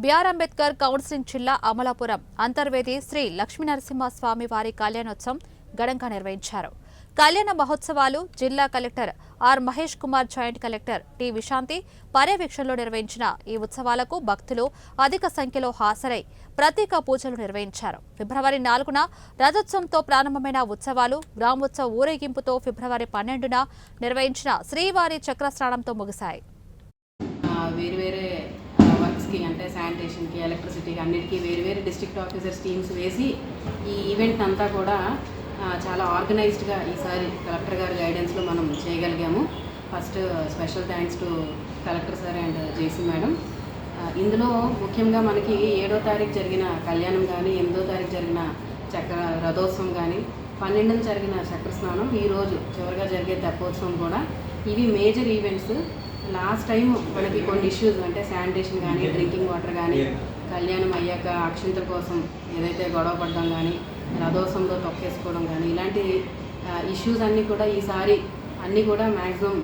BR Ambedkar counselling జిల్లా అమలాపురం అంతర్వేది శ్రీ లక్ష్మీనరసింహస్వామి వారి కళ్యాణోత్సవం ఘనంగా నిర్వహించారు. కళ్యాణ మహోత్సవాలు జిల్లా collector R Mahesh Kumar, joint collector T Vishanthi పర్యవేక్షణలో నిర్వహించిన ఈ ఉత్సవాలకు భక్తులు అధిక సంఖ్యలో హాజరై ప్రత్యేక పూజలు నిర్వహించారు. ఫిబ్రవరి 4న రథోత్సవంతో ప్రారంభమైన ఉత్సవాలు గ్రామోత్సవ ఊరేగింపుతో ఫిబ్రవరి 12న నిర్వహించిన శ్రీవారి చక్రస్నానంతో ముగిశాయి. అంటే శానిటేషన్కి, ఎలక్ట్రిసిటీకి అన్నిటికీ వేరు డిస్ట్రిక్ట్ ఆఫీసర్స్ టీమ్స్ వేసి ఈ ఈవెంట్ అంతా కూడా చాలా ఆర్గనైజ్డ్గా ఈసారి కలెక్టర్ గారి గైడెన్స్లో మనం చేయగలిగాము. First special thanks to collector sir and JC madam. ఇందులో ముఖ్యంగా మనకి 7వ తారీఖు జరిగిన కళ్యాణం కానీ, 8వ తారీఖు జరిగిన రథోత్సవం కానీ, 12న జరిగిన చక్రస్నానం, ఈరోజు చివరిగా జరిగే తెప్పోత్సవం కూడా ఇవి మేజర్ ఈవెంట్స్. లాస్ట్ టైం మనకి కొన్ని ఇష్యూస్ అంటే శానిటేషన్ కానీ, డ్రింకింగ్ వాటర్ కానీ, కళ్యాణం అయ్యాక అక్షింతల కోసం ఏదైతే గొడవ పడడం కానీ, రథోత్సవంలో తొక్కేసుకోవడం కానీ, ఇలాంటి ఇష్యూస్ అన్నీ కూడా ఈసారి అన్నీ కూడా మ్యాక్సిమం